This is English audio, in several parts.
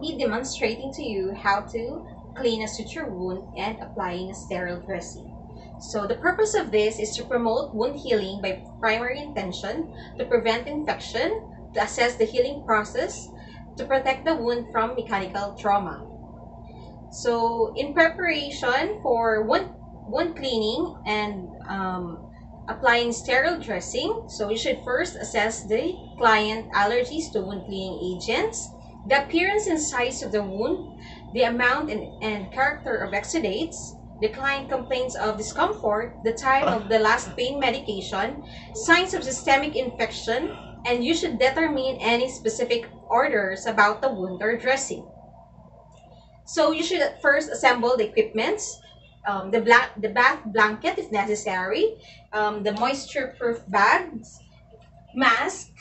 be demonstrating to you how to clean a suture wound and applying a sterile dressing. So the purpose of this is to promote wound healing by primary intention, to prevent infection, to assess the healing process, to protect the wound from mechanical trauma. So in preparation for wound cleaning and applying sterile dressing, so you should first assess the client allergies to wound cleaning agents, the appearance and size of the wound, the amount and character of exudates, the client complains of discomfort, the time of the last pain medication, signs of systemic infection, and you should determine any specific orders about the wound or dressing. So you should first assemble the equipments, the bath blanket if necessary, the moisture-proof bags, mask,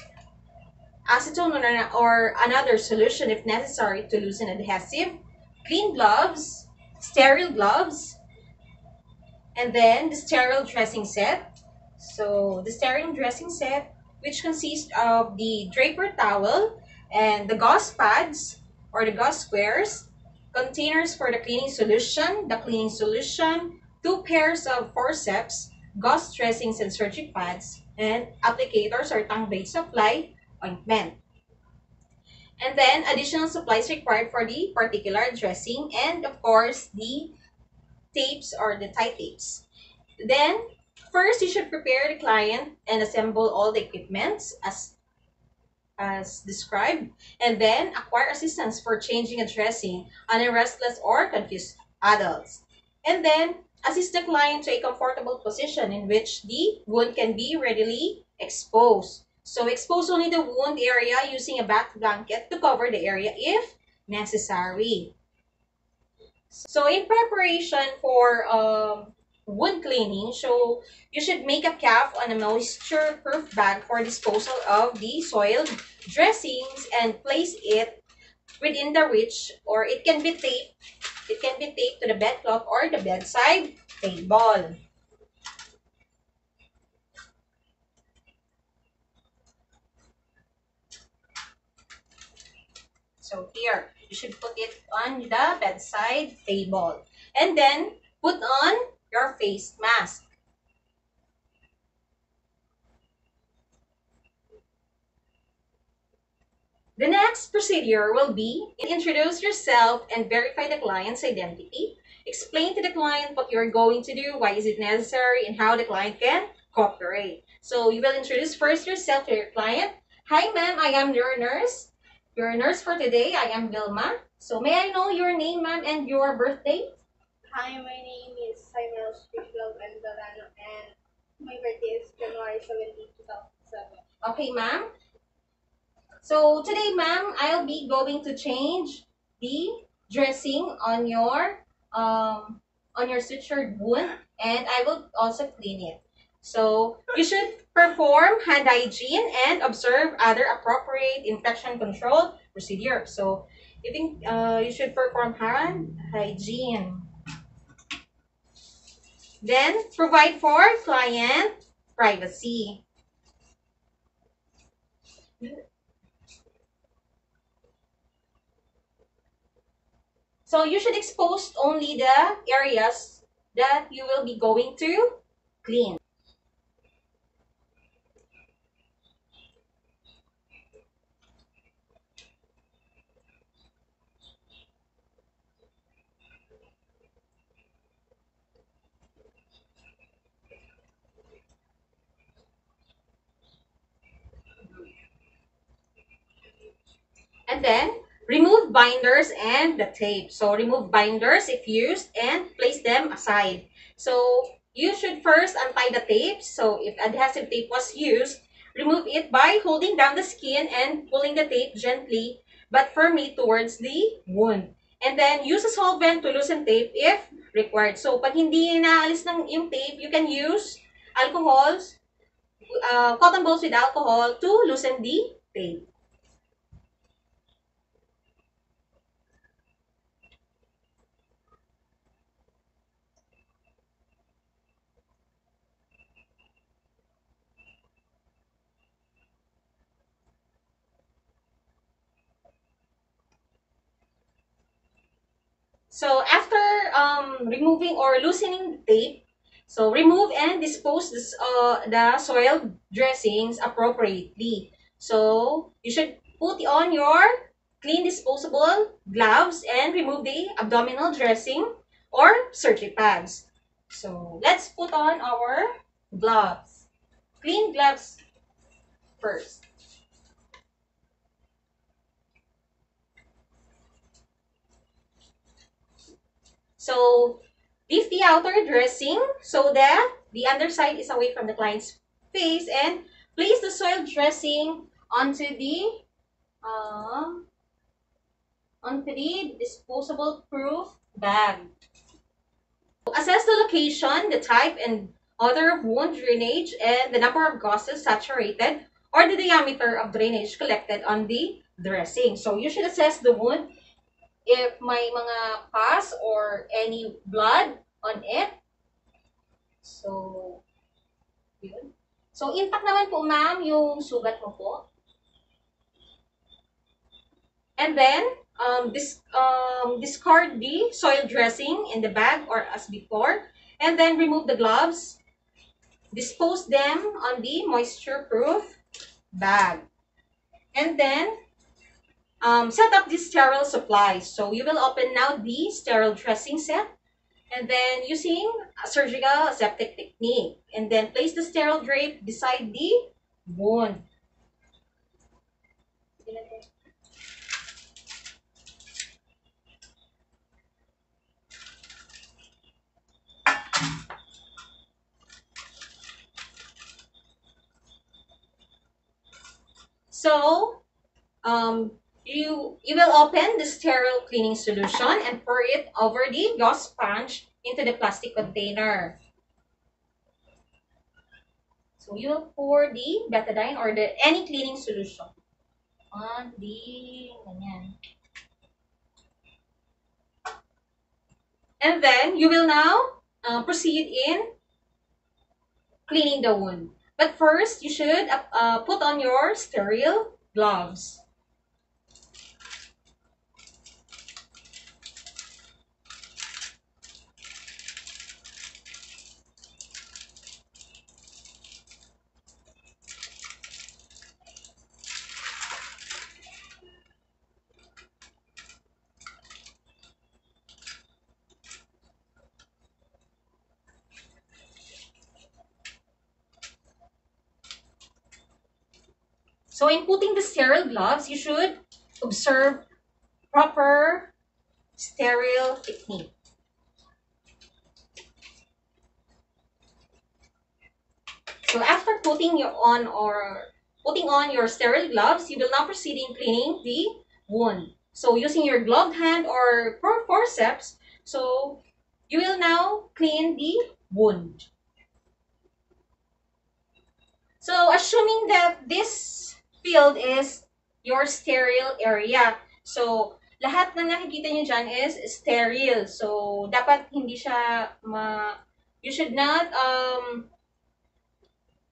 acetone or another solution if necessary to loosen adhesive, clean gloves, sterile gloves, and then the sterile dressing set. So the sterile dressing set, which consists of the draper towel and the gauze pads or the gauze squares, containers for the cleaning solution, 2 pairs of forceps, gauze dressings and surgical pads, and applicators or tongue-based supply, ointment. And then additional supplies required for the particular dressing, and of course the tapes or the tie tapes. Then, first you should prepare the client and assemble all the equipments as described, and then acquire assistance for changing a dressing on a restless or confused adults. And then assist the client to a comfortable position in which the wound can be readily exposed. So expose only the wound area using a bath blanket to cover the area if necessary. So in preparation for wound cleaning, so you should make a cap on a moisture-proof bag for disposal of the soiled dressings and place it within the reach, or it can be taped. It can be taped to the bedcloth or the bedside table. So here, you should put it on the bedside table. And then put on your face mask. The next procedure will be introduce yourself and verify the client's identity. Explain to the client what you're going to do, why is it necessary, and how the client can cooperate. So you will introduce first yourself to your client. Hi ma'am, I am your nurse. Your nurse for today, I am Vilma. So may I know your name ma'am and your birthday? Hi, my name is Simon Springfield and Delano, and my birthday is January 17, 2007. Okay ma'am. So today, ma'am, I'll be going to change the dressing on your sutured wound, and I will also clean it. So you should perform hand hygiene and observe other appropriate infection control procedure. So you should perform hand hygiene. Then provide for client privacy. So you should expose only the areas that you will be going to clean. And then remove binders and the tape. So remove binders if used and place them aside. So you should first untie the tape. So if adhesive tape was used, remove it by holding down the skin and pulling the tape gently but firmly towards the wound. And then use a solvent to loosen tape if required. So pag hindi naalis ng yung tape, you can use alcohols, cotton balls with alcohol to loosen the tape. So after removing or loosening the tape, so remove and dispose the soiled dressings appropriately. So you should put on your clean disposable gloves and remove the abdominal dressing or surgery pads. So let's put on our gloves. Clean gloves first. So lift the outer dressing so that the underside is away from the client's face and place the soiled dressing uh, onto the disposable proof bag. Assess the location, the type, and order of wound drainage, and the number of gauses saturated or the diameter of drainage collected on the dressing. So you should assess the wound if may mga pus or any blood on it. So, yun. So, intact naman po, ma'am, yung sugat mo po. And then, discard the soil dressing in the bag or as before. And then, remove the gloves. Dispose them on the moisture-proof bag. And then, set up the sterile supplies. So, you will open now the sterile dressing set. And then using a surgical aseptic technique. And then place the sterile drape beside the wound. So, you will open the sterile cleaning solution and pour it over the gauze sponge into the plastic container. So, you will pour the betadine or any cleaning solution on the ganyan. And then, you will now proceed in cleaning the wound. But first, you should put on your sterile gloves. So in putting the sterile gloves, you should observe proper sterile technique. So after putting on your sterile gloves, you will now proceed in cleaning the wound. So using your gloved hand or forceps, so you will now clean the wound. So assuming that this field is your sterile area. So lahat na nakikita nyo dyan is sterile. So dapat hindi siya you should not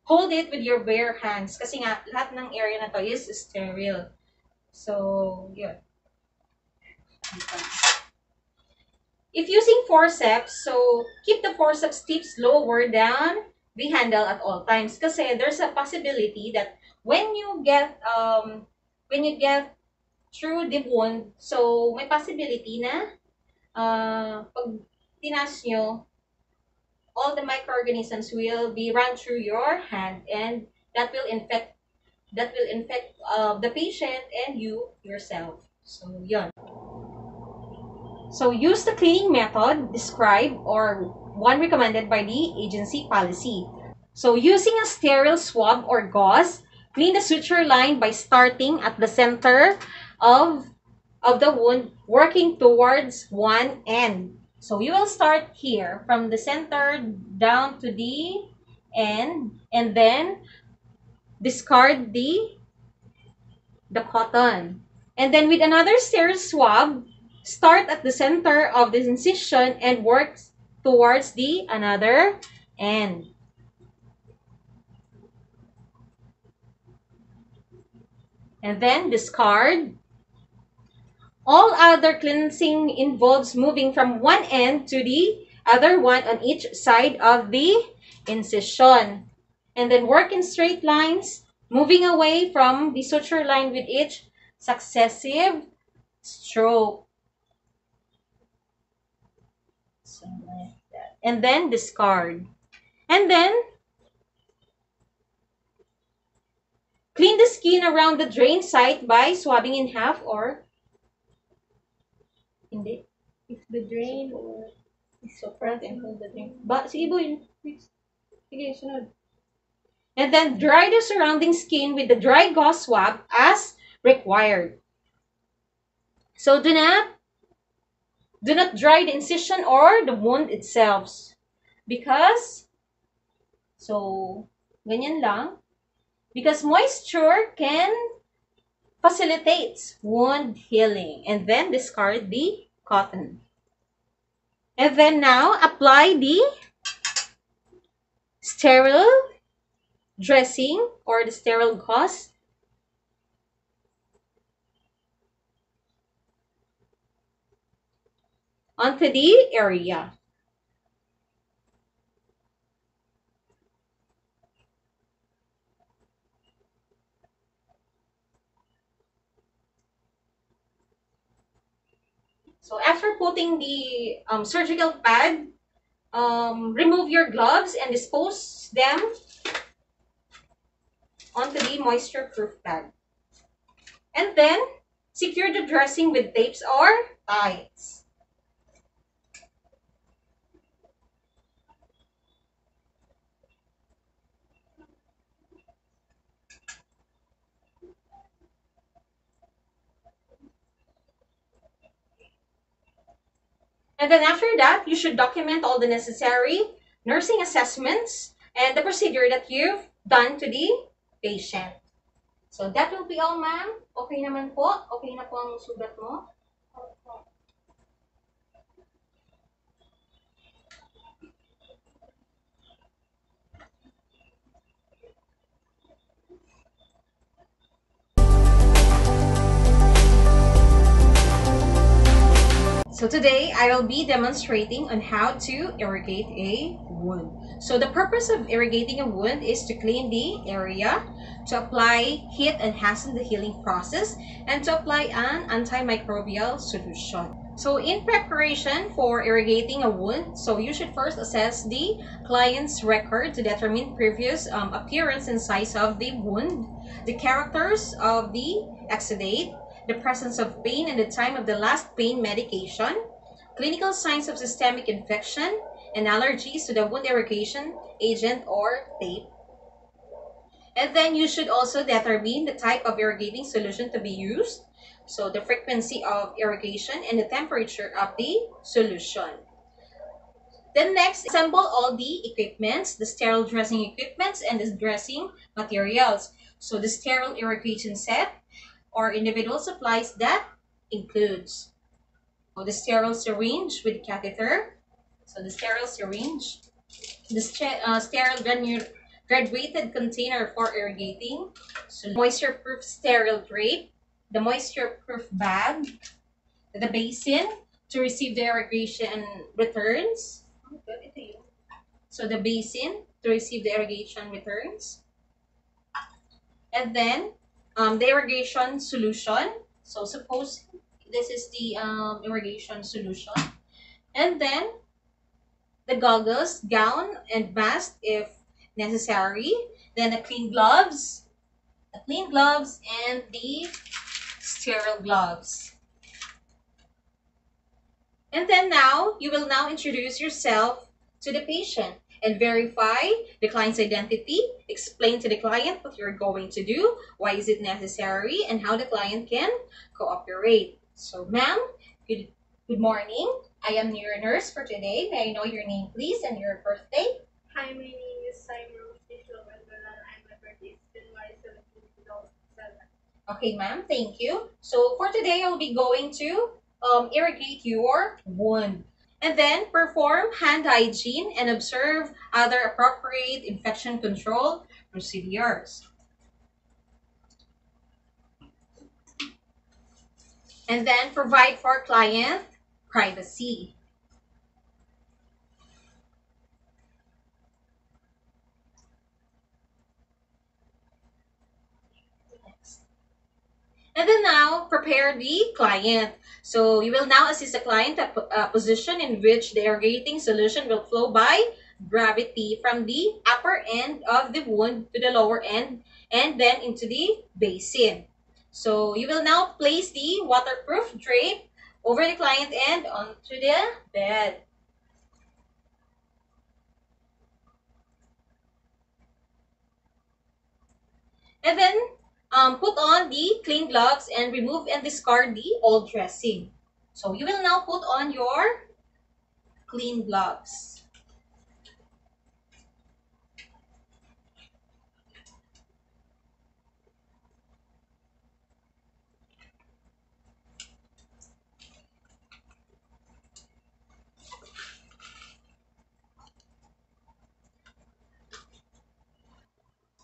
hold it with your bare hands kasi nga lahat ng area na to is sterile. So, yun. If using forceps, so keep the forceps tips lower than the handle at all times kasi there's a possibility that when you get through the wound, so may possibility na pag tinas nyo, all the microorganisms will be run through your hand and that will infect the patient and you yourself. So, yun. So, use the cleaning method described or one recommended by the agency policy. So, using a sterile swab or gauze, clean the suture line by starting at the center of the wound, working towards one end. So, you will start here from the center down to the end and then discard the cotton. And then with another sterile swab, start at the center of the incision and work towards the another end. And then discard All other cleansing involves moving from one end to the other one on each side of the incision. And then work in straight lines, moving away from the suture line with each successive stroke. So like that. And then discard. And then clean the skin around the drain site by swabbing in half or hindi. If the drain or So front and hold the drain. Sige boy. sige, sunod. And then dry the surrounding skin with the dry gauze swab as required. So do not dry the incision or the wound itself. Because, so, ganyan lang. Because moisture can facilitate wound healing. And then discard the cotton. And then now, apply the sterile dressing or the sterile gauze onto the area. So after putting the surgical pad, remove your gloves and dispose them onto the moisture-proof pad. And then, secure the dressing with tapes or ties. And then after that, you should document all the necessary nursing assessments and the procedure that you've done to the patient. So that will be all, ma'am. Okay naman po? Okay na po ang sugat mo? So today, I will be demonstrating on how to irrigate a wound. So the purpose of irrigating a wound is to clean the area, to apply heat and hasten the healing process, and to apply an antimicrobial solution. So in preparation for irrigating a wound, so you should first assess the client's record to determine previous appearance and size of the wound, the characters of the exudate, the presence of pain and the time of the last pain medication, clinical signs of systemic infection, and allergies to the wound irrigation agent or tape. And then you should also determine the type of irrigating solution to be used, so the frequency of irrigation and the temperature of the solution. Then next, assemble all the equipments, the sterile dressing equipments, and the dressing materials. So the sterile irrigation set, or individual supplies that includes the sterile syringe with catheter, so the sterile syringe, the sterile graduated container for irrigating, so moisture-proof sterile drape, the moisture-proof bag, the basin to receive the irrigation returns, so the basin to receive the irrigation returns, and then the irrigation solution. So suppose this is the irrigation solution. And then the goggles, gown, and mask if necessary. Then the clean gloves, and the sterile gloves. And then now, you will now introduce yourself to the patient and verify the client's identity, explain to the client what you're going to do, why is it necessary, and how the client can cooperate. So, ma'am, good morning. I am your nurse for today. May I know your name, please, and your birthday? Hi, my name is Sterile and my birthday is January 17, 2007. Okay, ma'am, thank you. So, for today, I'll be going to irrigate your wound. And then perform hand hygiene and observe other appropriate infection control procedures. And then provide for client privacy. And then now, prepare the client. So you will now assist the client at a position in which the irrigating solution will flow by gravity from the upper end of the wound to the lower end and then into the basin. So you will now place the waterproof drape over the client end onto the bed. And then put on the clean gloves and remove and discard the old dressing. So you will now put on your clean gloves.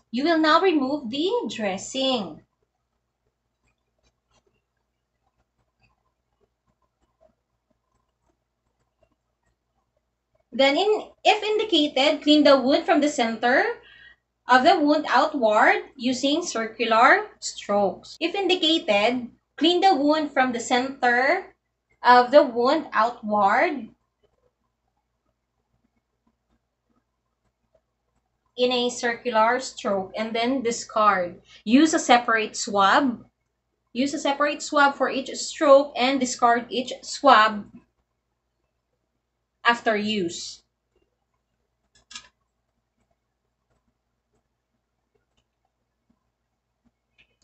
You will now remove the dressing. Then, if indicated, clean the wound from the center of the wound outward using circular strokes. If indicated, clean the wound from the center of the wound outward in a circular stroke and then discard. Use a separate swab. Use a separate swab for each stroke and discard each swab after use.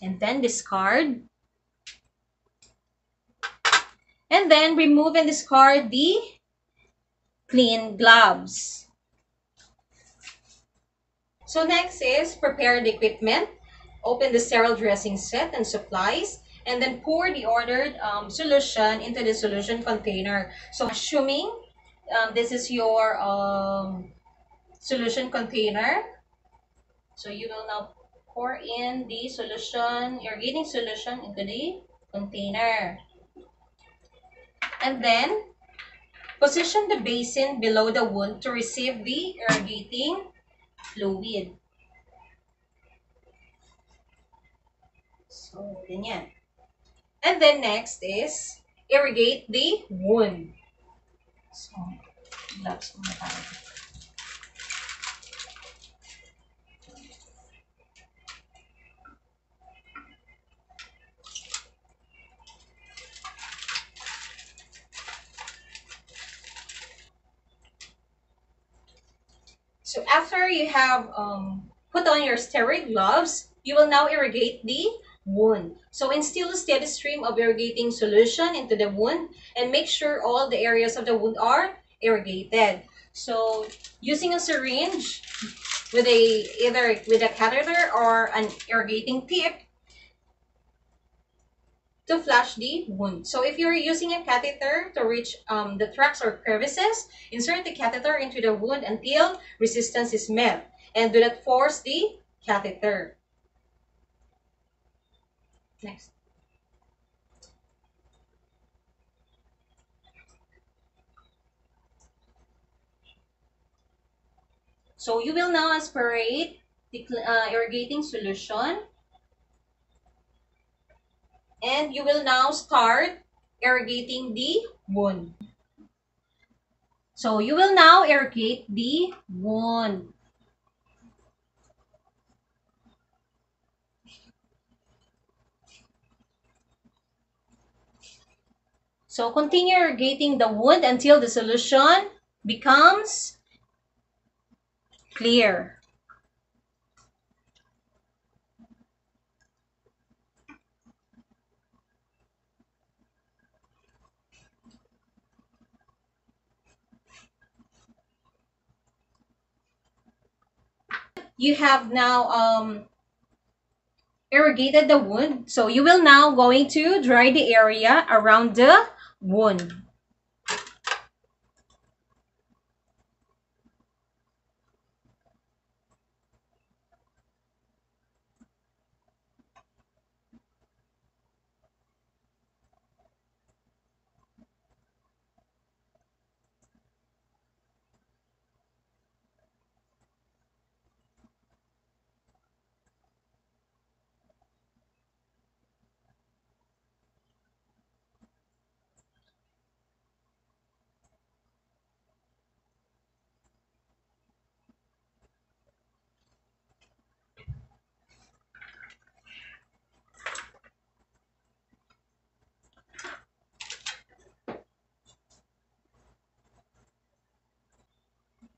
And then discard. And then remove and discard the clean gloves. So next is prepare the equipment. Open the sterile dressing set and supplies, and then pour the ordered solution into the solution container. So assuming this is your solution container, so you will now pour in the solution, irrigating solution into the container. And then position the basin below the wound to receive the irrigating fluid. So, ganyan. And then next is irrigate the wound. So, gloves muna tayo. So after you have put on your sterile gloves, you will now irrigate the wound. So instill a steady stream of irrigating solution into the wound and make sure all the areas of the wound are irrigated. So using a syringe with either with a catheter or an irrigating tip to flush the wound. So if you're using a catheter to reach the tracks or crevices, insert the catheter into the wound until resistance is met and do not force the catheter. Next. So you will now aspirate the irrigating solution and you will now start irrigating the wound. So you will now irrigate the wound. So continue irrigating the wound until the solution becomes clear. You have now irrigated the wound. So you will now going to dry the area around the wound.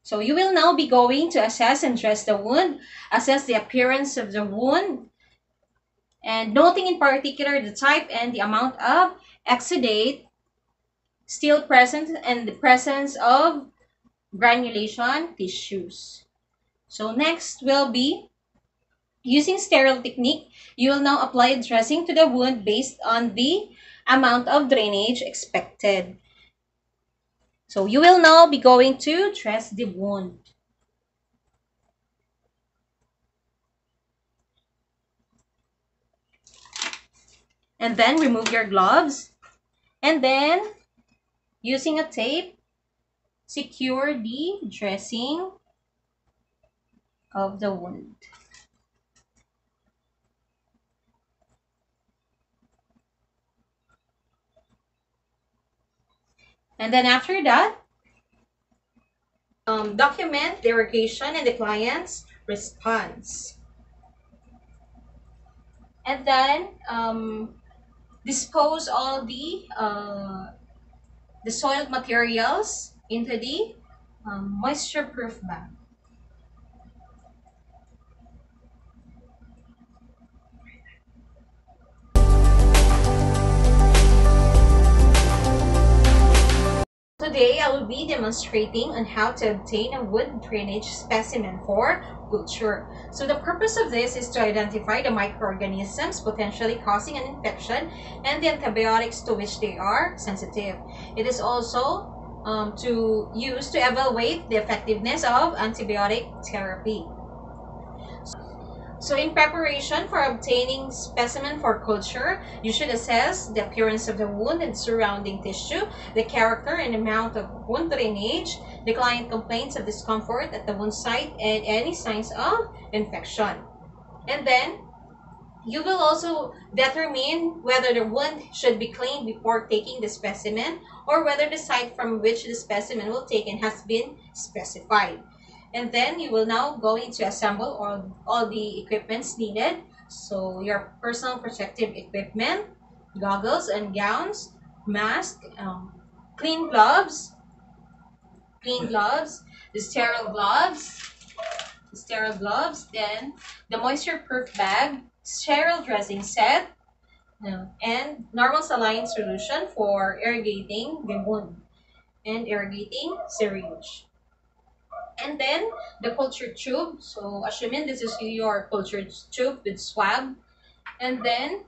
So you will now be going to assess and dress the wound, assess the appearance of the wound, and noting in particular the type and the amount of exudate still present and the presence of granulation tissues. So next will be using sterile technique. You will now apply a dressing to the wound based on the amount of drainage expected. So you will now be going to dress the wound. And then remove your gloves. And then using a tape, secure the dressing of the wound. And then after that, document the irrigation and the client's response. And then dispose all the soiled materials into the moisture-proof bag. Today, I will be demonstrating on how to obtain a wood drainage specimen for culture. So the purpose of this is to identify the microorganisms potentially causing an infection and the antibiotics to which they are sensitive. It is also to use to evaluate the effectiveness of antibiotic therapy. So in preparation for obtaining specimen for culture, you should assess the appearance of the wound and surrounding tissue, the character and amount of wound drainage, the client complaints of discomfort at the wound site, and any signs of infection. And then, you will also determine whether the wound should be cleaned before taking the specimen or whether the site from which the specimen will taken has been specified. And then you will now going to assemble all the equipments needed. So your personal protective equipment, goggles and gowns, mask, clean gloves, the sterile gloves, then the moisture-proof bag, sterile dressing set, and normal saline solution for irrigating the wound, and irrigating syringe. And then the culture tube. So assuming this is your culture tube with swab. And then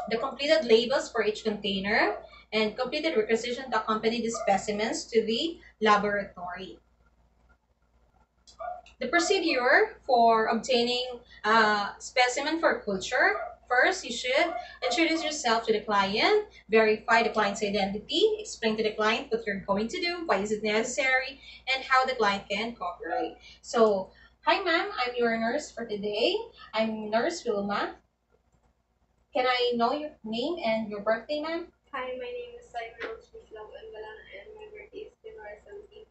the completed labels for each container and completed requisition to accompany the specimens to the laboratory. The procedure for obtaining a specimen for culture. First, you should introduce yourself to the client, verify the client's identity, explain to the client what you're going to do, why is it necessary, and how the client can cooperate. So, hi ma'am, I'm your nurse for today. I'm Nurse Wilma. Can I know your name and your birthday, ma'am? Hi, my name is and my birthday is January 17th.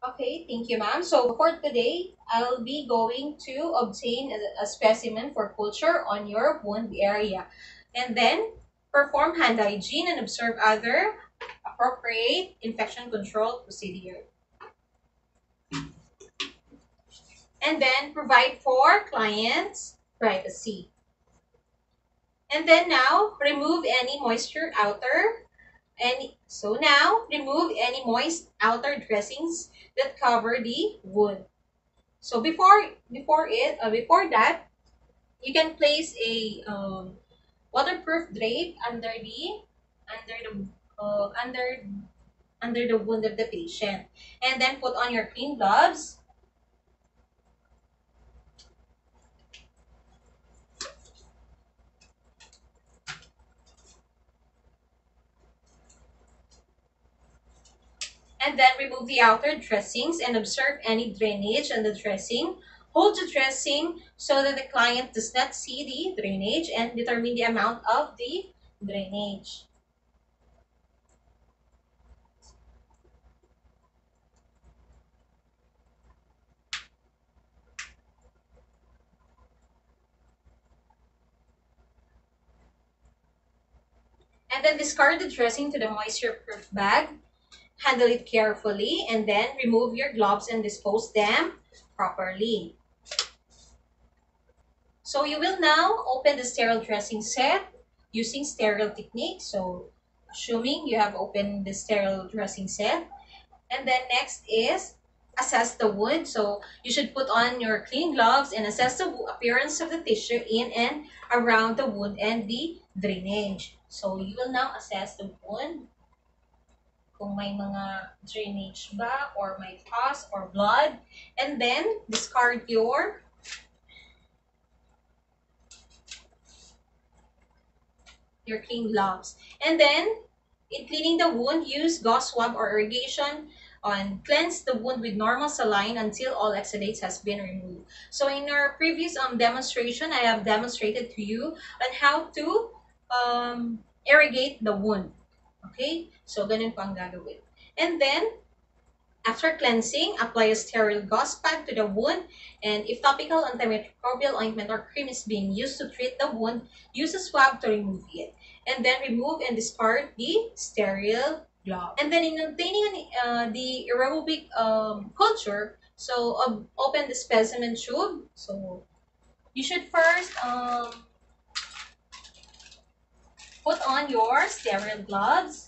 Okay, thank you, ma'am. So for today, I'll be going to obtain a specimen for culture on your wound area. And then perform hand hygiene and observe other appropriate infection control procedure. And then provide for clients' privacy. And then now, remove any moisture outer. Now, remove any moist outer dressings that cover the wound. So before that, you can place a waterproof drape under the uh, under under the wound of the patient, and then put on your clean gloves. And then remove the outer dressings and observe any drainage on the dressing. Hold the dressing so that the client does not see the drainage and determine the amount of the drainage. And then discard the dressing to the moisture-proof bag. Handle it carefully and then remove your gloves and dispose them properly. So you will now open the sterile dressing set using sterile technique. So assuming you have opened the sterile dressing set. And then next is assess the wound. So you should put on your clean gloves and assess the appearance of the tissue in and around the wound and the drainage. So you will now assess the wound. Kung may mga drainage ba or may pus or blood. And then discard your clean gloves. And then, in cleaning the wound, use gauze swab or irrigation and cleanse the wound with normal saline until all exudates has been removed. So in our previous demonstration, I have demonstrated to you on how to irrigate the wound. Okay? So, ganun po ang gagawin. And then, after cleansing, apply a sterile gauze pad to the wound. And if topical antimicrobial ointment or cream is being used to treat the wound, use a swab to remove it. And then remove and discard the sterile glove. And then in obtaining the aerobic culture, so open the specimen tube. So you should first put on your sterile gloves.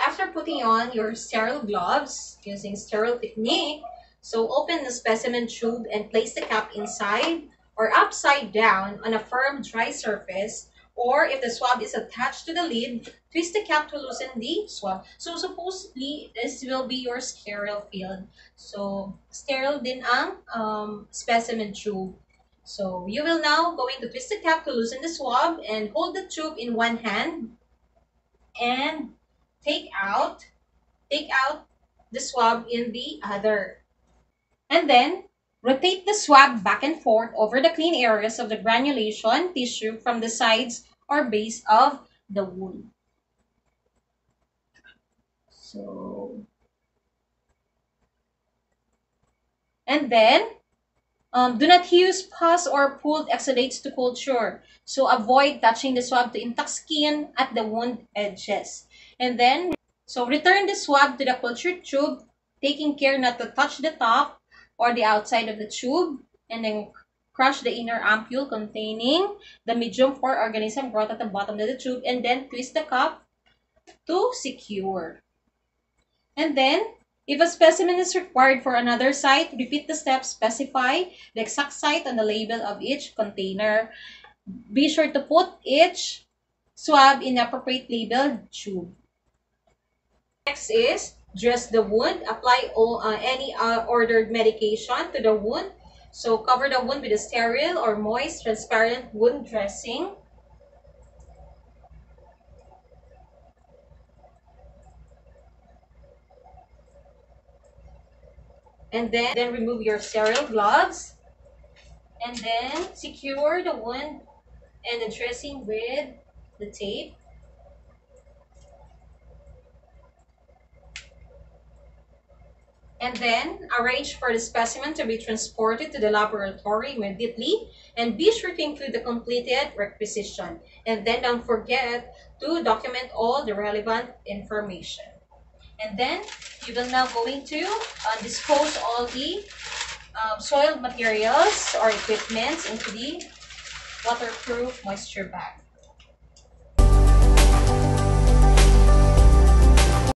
After putting on your sterile gloves using sterile technique, so open the specimen tube and place the cap inside or upside down on a firm dry surface, or if the swab is attached to the lid, twist the cap to loosen the swab. So supposedly this will be your sterile field. So sterile din ang specimen tube. So you will now going to twist the cap to loosen the swab and hold the tube in one hand and take out the swab in the other. And then rotate the swab back and forth over the clean areas of the granulation tissue from the sides or base of the wound. So, and then do not use pus or pooled exudates to culture. So avoid touching the swab to intact skin at the wound edges. And then so return the swab to the culture tube, taking care not to touch the top or the outside of the tube, and then crush the inner ampule containing the medium pore organism brought at the bottom of the tube, and then twist the cup to secure. And then, if a specimen is required for another site, repeat the steps, specify the exact site on the label of each container. Be sure to put each swab in the appropriate labeled tube. Next is dress the wound. Apply any ordered medication to the wound. So cover the wound with a sterile or moist, transparent wound dressing. And then remove your sterile gloves. And then secure the wound and the dressing with the tape. And then arrange for the specimen to be transported to the laboratory immediately, and be sure to include the completed requisition. And then don't forget to document all the relevant information. And then you will now going to dispose all the soiled materials or equipment into the waterproof moisture bag.